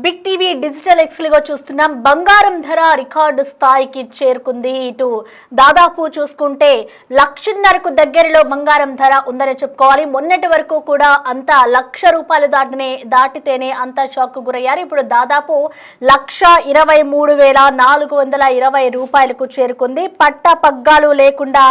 Big TV digital ఎక్స్లుగా చూస్తున్నాం. బంగారం ధర రికార్డు స్థాయికి చేరుకుంది. ఇటు దాదాపు చూసుకుంటే 1,50,000కు దగ్గరలో బంగారం ధర ఉందని చెప్పుకోవాలి. మొన్నటి వరకు కూడా అంతా ₹1,00,000 దాటితేనే అంతా షాక్ గురయ్యారు. ఇప్పుడు దాదాపు ₹123,420కు చేరుకుంది. పట్ట పగ్గాలు లేకుండా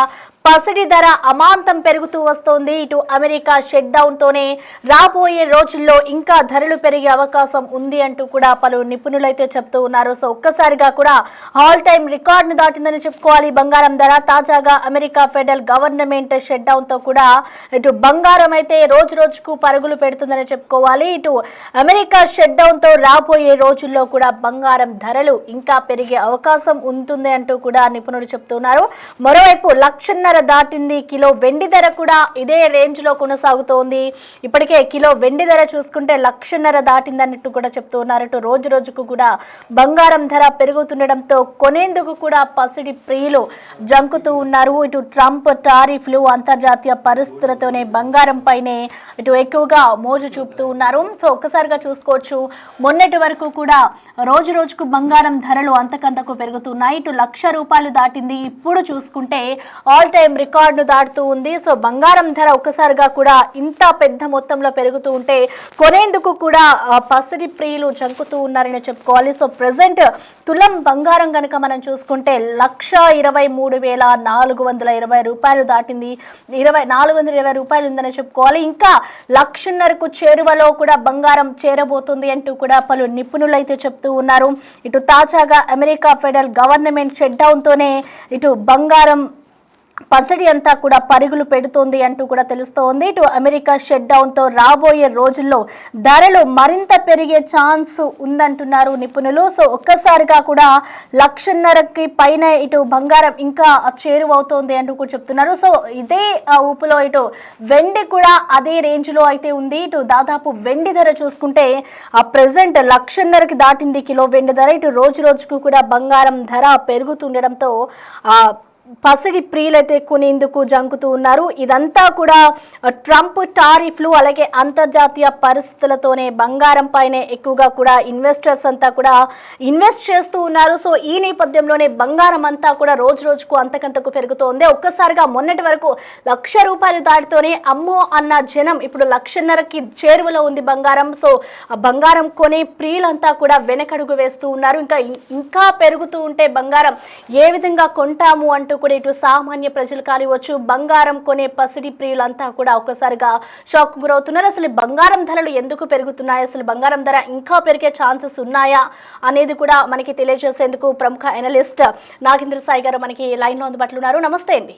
పసిడి ధర అమాంతం పెరుగుతూ వస్తోంది. ఇటు అమెరికా షట్ డౌన్ తోనే రాబోయే రోజుల్లో ఇంకా ధరలు పెరిగే అవకాశం ఉంది అంటూ కూడా పలు నిపుణులైతే చెప్తూ ఉన్నారు. సో ఒక్కసారిగా కూడా ఆల్ టైమ్ రికార్డును దాటిందని చెప్పుకోవాలి బంగారం ధర. తాజాగా America federal government shut down తో కూడా ఇటు బంగారం అయితే రోజు రోజుకు పరుగులు పెడుతుందని చెప్పుకోవాలి. ఇటు అమెరికా షట్ డౌన్ తో రాబోయే రోజుల్లో కూడా బంగారం ధరలు ఇంకా పెరిగే అవకాశం ఉంటుంది అంటూ కూడా నిపుణులు చెప్తున్నారు. మరోవైపు 1,00,000 దాటింది. కిలో వెండి ధర కూడా ఇదే రేంజ్ లో కొనసాగుతోంది. ఇప్పటికే కిలో వెండి ధర చూసుకుంటే 1,00,000 దాటిందన్నట్టు కూడా చెప్తూ ఉన్నారు. ఇటు రోజు రోజుకు కూడా బంగారం ధర పెరుగుతుండడంతో కొనేందుకు కూడా పసిడి ప్రియులు జంకుతూ ఉన్నారు. ఇటు ట్రంప్ టారిఫ్లు అంతర్జాతీయ పరిస్థితులతోనే బంగారం పైనే ఇటు ఎక్కువగా మోజు చూపుతూ ఉన్నారు. సో ఒక్కసారిగా చూసుకోవచ్చు, మొన్నటి వరకు కూడా రోజు రోజుకు బంగారం ధరలు అంతకంతకు పెరుగుతున్నాయి. ఇటు ₹1,00,000 దాటింది. ఇప్పుడు చూసుకుంటే ఆల్ టైమ్ రికార్డును దాటుతూ ఉంది. సో బంగారం ధర ఒక్కసారిగా కూడా ఇంత పెద్ద మొత్తంలో పెరుగుతూ ఉంటే కొనేందుకు కూడా పసిడి ప్రియులు జంకుతూ ఉన్నారని చెప్పుకోవాలి. సో ప్రెసెంట్ తులం బంగారం కనుక మనం చూసుకుంటే ₹1,23,420 దాటింది. ₹420 ఉందని చెప్పుకోవాలి. ఇంకా 1,50,000కు చేరువలో కూడా బంగారం చేరబోతుంది అంటూ కూడా పలు నిపుణులు అయితే చెప్తూ ఉన్నారు. ఇటు తాజాగా America federal government shut down తోనే ఇటు బంగారం పసిడి అంతా కూడా పరుగులు పెడుతోంది అంటూ కూడా తెలుస్తోంది. ఇటు అమెరికా షట్ డౌన్ తో రాబోయే రోజుల్లో ధరలు మరింత పెరిగే ఛాన్స్ ఉందంటున్నారు నిపుణులు. సో ఒక్కసారిగా కూడా 1,50,000కి పైన ఇటు బంగారం ఇంకా చేరువవుతోంది అంటూ కూడా చెప్తున్నారు. సో ఇదే ఊపులో ఇటు వెండి కూడా అదే రేంజ్ లో అయితే ఉంది. ఇటు దాదాపు వెండి ధర చూసుకుంటే ప్రెసెంట్ 1,50,000కి దాటింది కిలో వెండి ధర. ఇటు రోజు రోజుకు కూడా బంగారం ధర పెరుగుతుండడంతో పసిడి ప్రియులైతే కొనేందుకు జంకుతూ ఉన్నారు. ఇదంతా కూడా ట్రంప్ టారిఫ్లు అలాగే అంతర్జాతీయ పరిస్థితులతోనే బంగారం పైనే ఎక్కువగా కూడా ఇన్వెస్టర్స్ అంతా కూడా ఇన్వెస్ట్ చేస్తూ ఉన్నారు. సో ఈ నేపథ్యంలోనే బంగారం అంతా కూడా రోజు రోజుకు అంతకంతకు పెరుగుతోంది. ఒక్కసారిగా మొన్నటి వరకు ₹1,00,000 దాటితోనే అమ్మో అన్న జనం ఇప్పుడు 1,50,000కి చేరువలో ఉంది బంగారం. సో బంగారం కొనే ప్రియులంతా కూడా వెనకడుగు వేస్తూ ఉన్నారు. ఇంకా పెరుగుతూ ఉంటే బంగారం ఏ విధంగా కొంటాము అంటూ కూడా ఇటు సామాన్య ప్రజలు కానివచ్చు, బంగారం కొనే పసిడి ప్రియులంతా కూడా ఒక్కసారిగా షాక్ గురవుతున్నారు. అసలు బంగారం ధరలు ఎందుకు పెరుగుతున్నాయి, అసలు బంగారం ధర ఇంకా పెరిగే ఛాన్సెస్ ఉన్నాయా అనేది కూడా మనకి తెలియజేసేందుకు ప్రముఖ అనలిస్ట్ నాగేంద్ర సాయి గారు మనకి లైన్లో అందుబాటులో ఉన్నారు. నమస్తే అండి.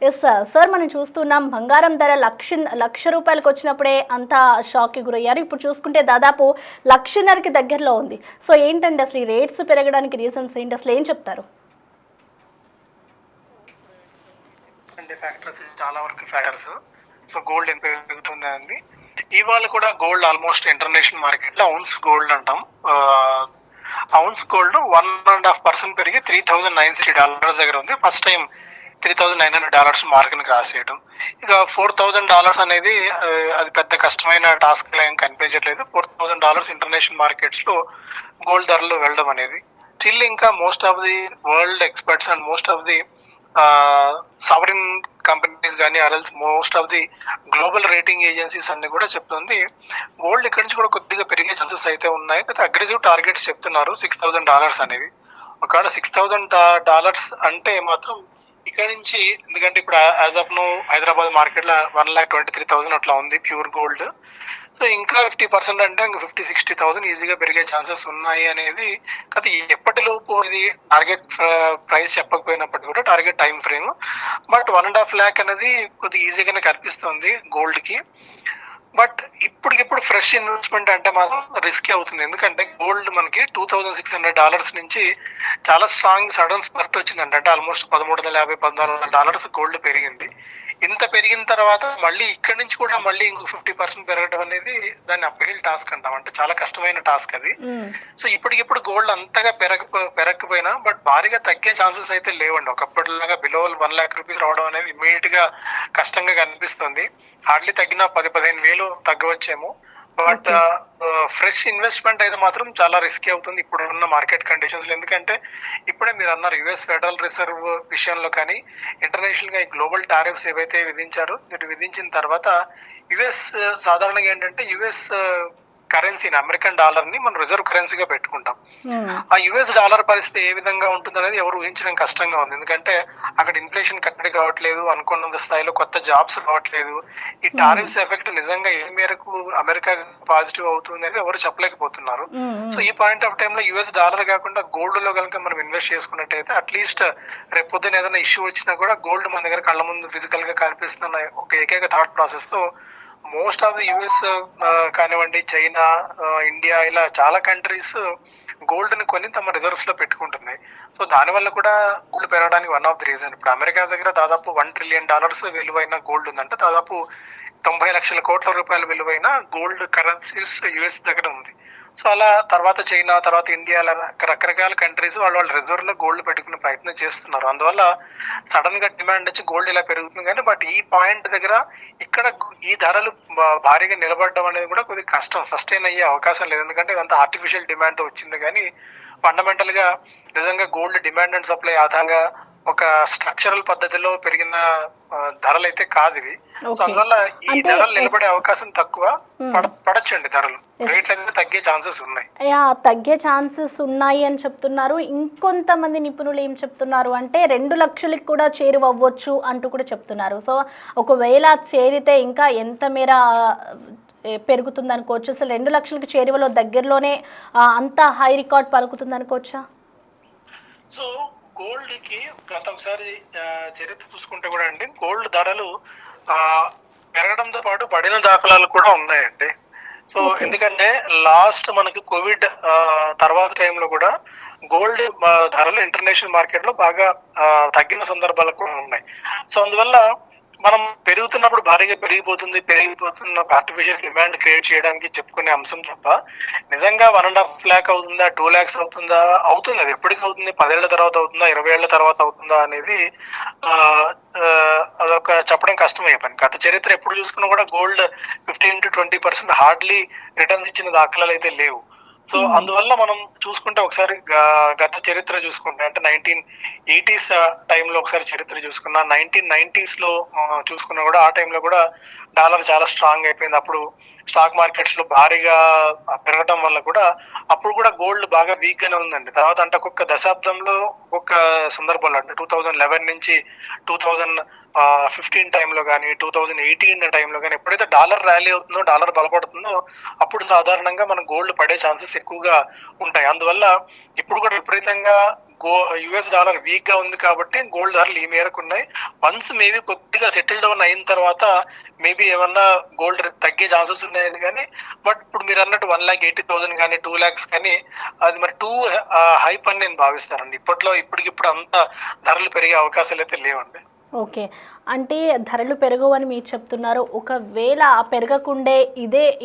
ఎస్ సార్, మనం చూస్తున్నాం బంగారం ధర ₹1,00,000 వచ్చినప్పుడే అంతా షాక్కి గురయ్యారు. ఇప్పుడు చూసుకుంటే దాదాపు 1,50,000కి దగ్గరలో ఉంది. సో ఏంటండి అసలు ఈ రేట్స్ పెరగడానికి రీజన్స్ ఏంటి, అసలు ఏం చెప్తారు? ఫ్యాక్టర్స్ చాలా వరకు ఫ్యాక్టర్స్. సో గోల్డ్ ఎంత పెరుగుతుందండి. ఇవాళ కూడా గోల్డ్ ఆల్మోస్ట్ ఇంటర్నేషనల్ మార్కెట్ లో ఔన్స్ గోల్డ్ అంటాం. ఔన్స్ గోల్డ్ 1.5% పెరిగి $3,960 దగ్గర ఉంది. ఫస్ట్ టైం $3,900 మార్క్ ని క్రాస్ చేయడం. ఇక $4,000 అనేది అది పెద్ద కష్టమైన టాస్క్ ఏం కనిపించట్లేదు. $4,000 ఇంటర్నేషనల్ మార్కెట్స్ లో గోల్డ్ ధరలు వెళ్ళడం అనేది స్టిల్ ఇంకా most of the world experts and most of the sovereign companies కానీ ఆర్ఎల్స్ most of the global rating agencies అన్ని కూడా చెప్తుంది గోల్డ్ ఇక్కడ నుంచి కూడా కొద్దిగా పెరిగే ఛాన్సెస్ అయితే ఉన్నాయి. అయితే అగ్రెసివ్ టార్గెట్స్ చెప్తున్నారు $6,000 అనేది. ఒకవేళ $6,000 అంటే మాత్రం ఇక్కడ నుంచి, ఎందుకంటే ఇప్పుడు as of now Hyderabad market లో 1,23,000 అట్లా ఉంది ప్యూర్ గోల్డ్. సో ఇంకా 50% అంటే ఇంకా 50-60,000 ఈజీగా పెరిగే ఛాన్సెస్ ఉన్నాయి అనేది. కాదు ఎప్పటిలోపు ఇది టార్గెట్ ప్రైస్ చెప్పకపోయినప్పటికీ కూడా target time frame. But 1.5 lakh అనేది కొద్దిగా ఈజీగానే కనిపిస్తుంది గోల్డ్ కి. బట్ ఇప్పటికిప్పుడు ఫ్రెష్ ఇన్వెస్ట్మెంట్ అంటే మాత్రం రిస్కీ అవుతుంది. ఎందుకంటే గోల్డ్ మనకి $2,600 నుంచి చాలా స్ట్రాంగ్ సడన్ స్పర్ట్ వచ్చిందంటే, అంటే ఆల్మోస్ట్ $1,350-1,400 గోల్డ్ పెరిగింది. ఇంత పెరిగిన తర్వాత మళ్ళీ ఇక్కడ నుంచి కూడా మళ్ళీ ఇంకో 50% పెరగడం అనేది దాన్ని అప్హిల్ టాస్క్ అంటాం. అంటే చాలా కష్టమైన టాస్క్ అది. సో ఇప్పటికిప్పుడు గోల్డ్ అంతగా పెరగకపోయినా బట్ భారీగా తగ్గే ఛాన్సెస్ అయితే లేవండి. ఒకప్పటిలాగా బిలో ₹1,00,000 రావడం అనేది ఇమీడియట్ గా కష్టంగా కనిపిస్తుంది. హార్డ్లీ తగ్గిన 10-15 వేలు తగ్గవచ్చేమో. But okay. ఫ్రెష్ ఇన్వెస్ట్మెంట్ అయితే మాత్రం చాలా రిస్కీ అవుతుంది ఇప్పుడున్న మార్కెట్ కండిషన్స్ లో. ఎందుకంటే ఇప్పుడే మీరు అన్నారు యుఎస్ ఫెడరల్ రిజర్వ్ విషయంలో కానీ ఇంటర్నేషనల్ గా ఈ గ్లోబల్ టారిఫ్స్ ఏవైతే విధించారో వీటి విధించిన తర్వాత యుఎస్ సాధారణంగా ఏంటంటే యుఎస్ కరెన్సీని అమెరికన్ డాలర్ ని మనం రిజర్వ్ కరెన్సీగా పెట్టుకుంటాం. మ్మ్. ఆ యుఎస్ డాలర్ పరిస్థితి ఏ విధంగా ఉంటుందనేది ఎవరు ఊహించడం కష్టంగా ఉంది. ఎందుకంటే అక్కడ ఇన్ఫ్లేషన్ కట్టడి కావట్లేదు, అనుకున్నంత స్థాయిలో కొత్త జాబ్స్ రావట్లేదు. ఈ టారిఫ్స్ ఎఫెక్ట్ నిజంగా ఏ మేరకు అమెరికా పాజిటివ్ అవుతుంది అనేది ఎవరు చెప్పలేకపోతున్నారు. సో మ్మ్. ఈ పాయింట్ ఆఫ్ టైంలో యుఎస్ డాలర్ కాకుండా గోల్డ్ లో కనుక మనం ఇన్వెస్ట్ చేసుకున్నట్టయితే అట్లీస్ట్ రేపు పొద్దున ఏదైనా ఇష్యూ వచ్చినా కూడా గోల్డ్ మన దగ్గర కళ్ళ ముందు ఫిజికల్ గా కనిపిస్తున్న ఒక ఏకైక థాట్ ప్రాసెస్ తో మోస్ట్ ఆఫ్ ది యుఎస్ కానివ్వండి, చైనా, ఇండియా, ఇలా చాలా కంట్రీస్ గోల్డ్ ని కొని తమ రిజర్వ్స్ లో పెట్టుకుంటున్నాయి. సో దానివల్ల కూడా గోల్డ్ పెరగడానికి వన్ ఆఫ్ ది రీజన్. ఇప్పుడు అమెరికా దగ్గర దాదాపు $1 trillion విలువైన గోల్డ్ ఉందంటే దాదాపు 90 లక్షల కోట్ల రూపాయల విలువైన గోల్డ్ కరెన్సీస్ యుఎస్ దగ్గర ఉంది. సో అలా తర్వాత చైనా, తర్వాత ఇండియా, అలా రకరకాల కంట్రీస్ వాళ్ళ రిజర్వ్ లో గోల్డ్ పెట్టుకునే ప్రయత్నం చేస్తున్నారు. అందువల్ల సడన్ గా డిమాండ్ వచ్చి గోల్డ్ ఇలా పెరుగుతుంది. కానీ బట్ ఈ పాయింట్ దగ్గర ఇక్కడ ఈ ధరలు భారీగా నిలబడడం అనేది కూడా కొద్దిగా కష్టం, సస్టైన్ అయ్యే అవకాశం లేదు. ఎందుకంటే ఇదంతా ఆర్టిఫిషియల్ డిమాండ్ తో వచ్చింది. కానీ ఫండమెంటల్ గా నిజంగా గోల్డ్ డిమాండ్ అండ్ సప్లై ఆధారంగా ఒక స్ట్రక్చరల్ పద్ధతిలో పెరిగిన ధరలు అయితే కాదు ఇవి. So okay. అందువల్ల ఈ అంటే ధరలు నిలబడే అవకాశం తక్కువ. మ్మ్. పడొచ్చండి ధరలు, Yes. రేట్లు అయితే తగ్గే ఛాన్సెస్ ఉన్నాయి. యా, తగ్గే ఛాన్సెస్ ఉన్నాయి అని చెప్తున్నారు. ఇంకొంతమంది నిపుణులు ఏం చెప్తున్నారు అంటే 2 లక్షలకి కూడా చేరువవ్వచ్చు అంటూ కూడా చెప్తున్నారు. సో ఒకవేళ చేరితే ఇంకా ఎంత మేర పెరుగుతుంది అనుకోవచ్చు? అసలు 2 లక్షలకి చేరువలో దగ్గరలోనే అంత హై రికార్డ్ పలుకుతుంది అనుకోవచ్చా? సో గోల్డ్ కి గత ఒకసారి చరిత్ర చూసుకుంటే కూడా అండి, గోల్డ్ ధరలు ఆ, పెరగడంతో పాటు పడిన దాఖలాలు కూడా ఉన్నాయండి. So okay. ఎందుకంటే లాస్ట్ మనకి కోవిడ్ తర్వాత టైంలో కూడా గోల్డ్ ధరలు ఇంటర్నేషనల్ మార్కెట్ లో బాగా తగ్గిన సందర్భాలు కూడా ఉన్నాయి. సో అందువల్ల మనం పెరుగుతున్నప్పుడు భారీగా పెరిగిపోతున్న ఆర్టిఫిషియల్ డిమాండ్ క్రియేట్ చేయడానికి చెప్పుకునే అంశం తప్ప నిజంగా 1.5 lakh అవుతుందా, 2 lakhs అవుతుందా, అవుతుంది. అది ఎప్పటికి అవుతుంది, 10 ఏళ్ల తర్వాత అవుతుందా, 20 ఏళ్ల తర్వాత అవుతుందా అనేది ఆ, ఆ, అదొక చెప్పడం కష్టమయ్యే పని. గత చరిత్ర ఎప్పుడు చూసుకున్నా కూడా గోల్డ్ 15 to 20% హార్డ్లీ రిటర్న్ ఇచ్చిన దాఖలాలు అయితే లేవు. సో అందువల్ల మనం చూసుకుంటే ఒకసారి గత చరిత్ర చూసుకుంటే అంటే 1980s టైంలో ఒకసారి చరిత్ర చూసుకున్నా, 1990s లో చూసుకున్నా కూడా ఆ టైంలో కూడా డాలర్ చాలా స్ట్రాంగ్ అయిపోయింది. అప్పుడు స్టాక్ మార్కెట్స్ లో భారీగా పెరగడం వల్ల కూడా అప్పుడు కూడా గోల్డ్ బాగా వీక్ గానే ఉందండి. తర్వాత అంటే ఒక్కొక్క దశాబ్దంలో ఒక్కొక్క సందర్భాల్లో అంటే 2011 నుంచి 2015 టైంలో కానీ 2018 టైంలో కానీ ఎప్పుడైతే డాలర్ ర్యాలీ అవుతుందో, డాలర్ బలపడుతుందో అప్పుడు సాధారణంగా మన గోల్డ్ పడే ఛాన్సెస్ ఎక్కువగా ఉంటాయి. అందువల్ల ఇప్పుడు కూడా విపరీతంగా యుఎస్ డాలర్ వీక్ గా ఉంది కాబట్టి గోల్డ్ ధరలు ఈ మేరకు ఉన్నాయి. వన్స్ మేబీ కొద్దిగా సెటిల్ డౌన్ అయిన తర్వాత మేబీ ఏమన్నా గోల్డ్ తగ్గే ఛాన్సెస్ ఉన్నాయని. కానీ బట్ ఇప్పుడు మీరు అన్నట్టు 1,80,000 కానీ 2 lakhs కానీ అది మరి టూ హైప్ అని నేను భావిస్తానండి. ఇప్పటికిప్పుడు అంత ధరలు పెరిగే అవకాశాలు అయితే లేవండి. ఓకే. అంటే ధరలు పెరగవు అని మీరు చెప్తున్నారు. ఒకవేళ పెరగకుండే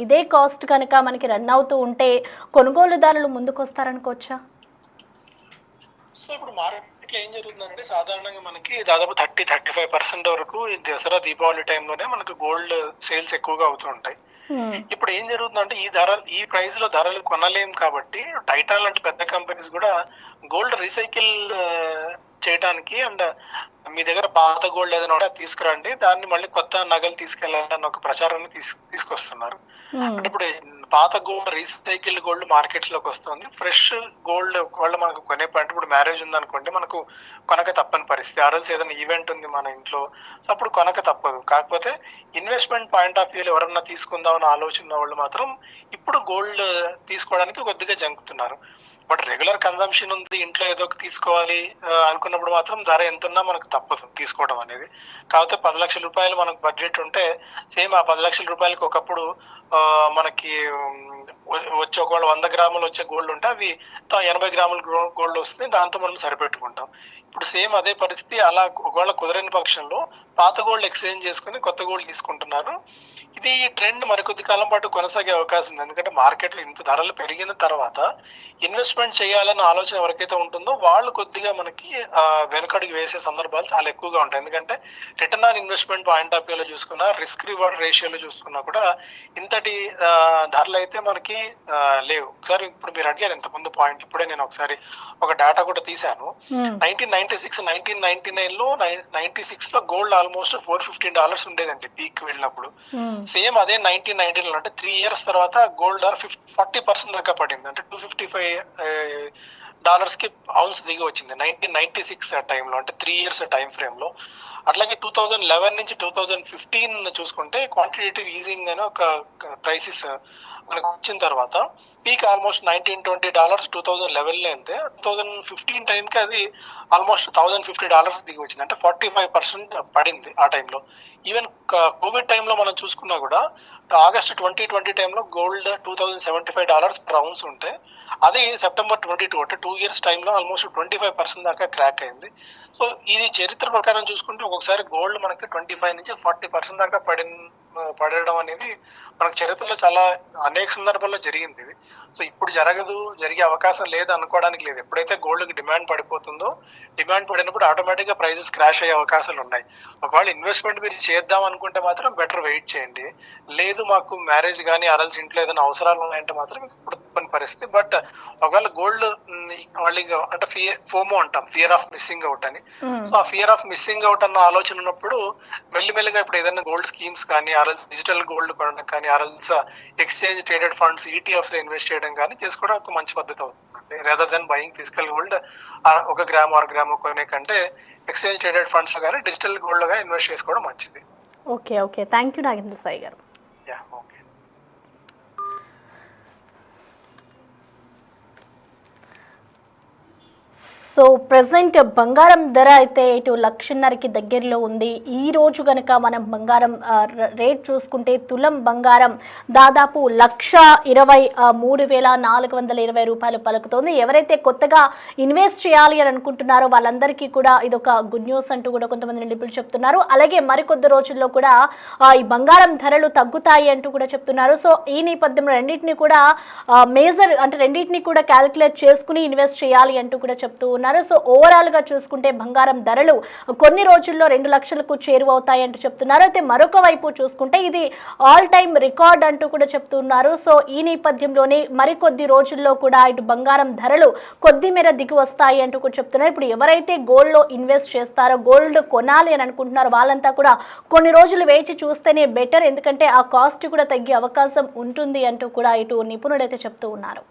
ఇదే కాస్ట్ కనుక మనకి రన్ అవుతూ ఉంటే కొనుగోలుదారులు ముందుకు వస్తారనుకోవచ్చా? సో ఇప్పుడు మార్కెట్ లో ఏం జరుగుతుందంటే సాధారణంగా మనకి దాదాపు 30-35% వరకు ఈ దసరా, దీపావళి టైంలోనే మనకు గోల్డ్ సేల్స్ ఎక్కువగా అవుతూ ఉంటాయి. ఇప్పుడు ఏం జరుగుతుందంటే ఈ ప్రైస్ లో ధరలు కొనలేం కాబట్టి టైటాన్ లాంటి పెద్ద కంపెనీస్ కూడా గోల్డ్ రీసైకిల్ చేయడానికి అండ్ మీ దగ్గర పాత గోల్డ్ ఏదైనా ఉంటే అది తీసుకురండి, దాన్ని మళ్ళీ కొత్త నగలు తీసుకెళ్ళాలని ఒక ప్రచారాన్ని తీసుకొస్తున్నారు. అంటే ఇప్పుడు పాత గోల్డ్, రీసైకిల్ గోల్డ్ మార్కెట్ లోకి వస్తుంది. ఫ్రెష్ గోల్డ్ ఒకవేళ మనకు కొనే పాయింట్, ఇప్పుడు మ్యారేజ్ ఉందనుకోండి, మనకు కొనక తప్పని పరిస్థితి. ఆ రోజు ఏదైనా ఈవెంట్ ఉంది మన ఇంట్లో, సో అప్పుడు కొనక తప్పదు. కాకపోతే ఇన్వెస్ట్మెంట్ పాయింట్ ఆఫ్ వ్యూలో ఎవరన్నా తీసుకుందామని ఆలోచన వాళ్ళు మాత్రం ఇప్పుడు గోల్డ్ తీసుకోవడానికి కొద్దిగా జంకుతున్నారు. బట్ రెగ్యులర్ కన్సంప్షన్ ఉంది, ఇంట్లో ఏదో ఒక తీసుకోవాలి అనుకున్నప్పుడు మాత్రం ధర ఎంతున్నా మనకు తప్పదు తీసుకోవడం అనేది. కాకపోతే 10 లక్షల రూపాయలు మనకు బడ్జెట్ ఉంటే సేమ్ ఆ 10 లక్షల రూపాయలకి ఒకప్పుడు మనకి వచ్చే ఒకవేళ 100 గ్రాములు వచ్చే గోల్డ్ ఉంటే అవి 80 గ్రాముల గోల్డ్ వస్తుంది, దాంతో మనం సరిపెట్టుకుంటాం. ఇప్పుడు సేమ్ అదే పరిస్థితి. అలా ఒకవేళ కుదరని పక్షంలో పాత గోల్డ్ ఎక్స్చేంజ్ చేసుకుని కొత్త గోల్డ్ తీసుకుంటున్నారు. ఇది ట్రెండ్ మరికొద్ది కాలం పాటు కొనసాగే అవకాశం ఉంది. ఎందుకంటే మార్కెట్‌లో ఇంత ధరలు పెరిగిన తర్వాత ఇన్వెస్ట్‌మెంట్ చేయాలన్న ఆలోచన ఎవరికైతే ఉంటుందో వాళ్ళు కొద్దిగా మనకి వెనకడుగు వేసే సందర్భాలు చాలా ఎక్కువగా ఉంటాయి. ఎందుకంటే return on investment point of వ్యూలో చూసుకున్నా, రిస్క్ రివార్డ్ రేషియోలో చూసుకున్నా కూడా ఇంతటి ధరలైతే మనకి లేవు. ఒకసారి ఇప్పుడు మీరు అడిగారు ఇంతకుముందు పాయింట్, ఇప్పుడే నేను ఒకసారి ఒక డేటా కూడా తీశాను. 1996, 1999లో 96లో గోల్డ్ ఆల్మోస్ట్ $415 ఉండేదండి పీక్ వెళ్ళినప్పుడు. సేమ్ అదే 1990లో అంటే 3 ఇయర్స్ తర్వాత గోల్డ్ ధర 40% దాకా పడింది. అంటే $255 కి ఔన్స్ దిగి వచ్చింది 1996 ఆ టైంలో, అంటే 3 ఇయర్స్ టైం ఫ్రేమ్ లో. అట్లాగే 2011 నుంచి 2015 చూసుకుంటే క్వాంటిటేటివ్ ఈజింగ్ అని ఒక క్రైసిస్ మనకు వచ్చిన తర్వాత పీక్ ఆల్మోస్ట్ $1920 2011లో వెళ్తే 2015 టైంకి అది ఆల్మోస్ట్ $1050 దిగి వచ్చింది. అంటే 45% పడింది ఆ టైంలో. ఈవెన్ కోవిడ్ టైంలో మనం చూసుకున్నా కూడా ఆగస్ట్ 2020 టైంలో గోల్డ్ $2075 పర్ ఔన్స్ ఉంటే అది సెప్టెంబర్ 22 అంటే 2 ఇయర్స్ టైంలో ఆల్మోస్ట్ 25% దాకా క్రాక్ అయింది. సో ఇది చరిత్ర ప్రకారం చూసుకుంటే ఒక్కొక్కసారి గోల్డ్ మనకి 25 నుంచి 40% దాకా పడడం అనేది మనకు చరిత్రలో చాలా అనేక సందర్భాల్లో జరిగింది ఇది. సో ఇప్పుడు జరిగే అవకాశం లేదు అనుకోవడానికి లేదు. ఎప్పుడైతే గోల్డ్కి డిమాండ్ పడిపోతుందో, డిమాండ్ పడినప్పుడు ఆటోమేటిక్గా ప్రైజెస్ క్రాష్ అయ్యే అవకాశాలు ఉన్నాయి. ఒకవేళ ఇన్వెస్ట్మెంట్ మీరు చేద్దాం అనుకుంటే మాత్రం బెటర్ వెయిట్ చేయండి. లేదు మాకు మ్యారేజ్ కానీ అరల్స్ ఇంట్లో ఏదైనా అవసరాలు ఉన్నాయంటే మాత్రం ఇప్పుడు తప్పని పరిస్థితి. బట్ ఒకవేళ గోల్డ్ మళ్ళీ అంటే ఫోమో అంటాం, ఫియర్ ఆఫ్ మిస్సింగ్ అవుట్ అని. సో ఆ ఫియర్ ఆఫ్ మిస్సింగ్ అవుట్ అన్న ఆలోచన ఉన్నప్పుడు మెల్లిమెల్లిగా ఇప్పుడు ఏదైనా గోల్డ్ స్కీమ్స్ కానీ, ఆర్ఎల్స్ డిజిటల్ గోల్డ్ కొనడం కానీ, ఆర్ఎల్స్ ఎక్స్చేంజ్ ట్రేడెడ్ ఫండ్స్ ఈటీఎఫ్స్ లో ఇన్వెస్ట్ చేయడం కానీ చేసుకోవడం ఒక మంచి పద్ధతి అవుతుంది. Rather than buying physical gold 1 gram 6 gram కొనే కంటే ఎక్స్చేంజ్ ట్రేడెడ్ ఫండ్స్ లో కానీ డిజిటల్ గోల్డ్ లో కానీ ఇన్వెస్ట్ చేసుకోవడం మంచిది. Okay, thank you Nagendra Sai గారు. ఓకే. సో ప్రజెంట్ బంగారం ధర అయితే ఇటు 1,50,000కి దగ్గరలో ఉంది. ఈ రోజు కనుక మనం బంగారం రేట్ చూసుకుంటే తులం బంగారం దాదాపు 1,23,420 రూపాయలు పలుకుతోంది. ఎవరైతే కొత్తగా ఇన్వెస్ట్ చేయాలి అని అనుకుంటున్నారో వాళ్ళందరికీ కూడా ఇదొక గుడ్ న్యూస్ అంటూ కూడా కొంతమంది నిపుణులు చెప్తున్నారు. అలాగే మరికొద్ది రోజుల్లో కూడా ఈ బంగారం ధరలు తగ్గుతాయి అంటూ కూడా చెప్తున్నారు. సో ఈ నేపథ్యంలో రెండింటిని కూడా రెండింటిని కూడా క్యాలిక్యులేట్ చేసుకుని ఇన్వెస్ట్ చేయాలి అంటూ కూడా చెప్తూ ఉన్నారు. సో ఓవరాల్ గా చూసుకుంటే బంగారం ధరలు కొన్ని రోజుల్లో 2 లక్షలకు చేరువవుతాయి అంటూ చెప్తున్నారు. అయితే మరొక వైపు చూసుకుంటే ఇది ఆల్ టైమ్ రికార్డ్ అంటూ కూడా చెప్తున్నారు. సో ఈ నేపథ్యంలోనే మరికొద్ది రోజుల్లో కూడా ఇటు బంగారం ధరలు కొద్ది మేర దిగి వస్తాయి అంటూ కూడా చెప్తున్నారు. ఇప్పుడు ఎవరైతే గోల్డ్ లో ఇన్వెస్ట్ చేస్తారో, గోల్డ్ కొనాలి అని అనుకుంటున్నారో వాళ్ళంతా కూడా కొన్ని రోజులు వేచి చూస్తేనే బెటర్. ఎందుకంటే ఆ కాస్ట్ కూడా తగ్గే అవకాశం ఉంటుంది అంటూ కూడా ఇటు నిపుణులైతే చెప్తూ ఉన్నారు.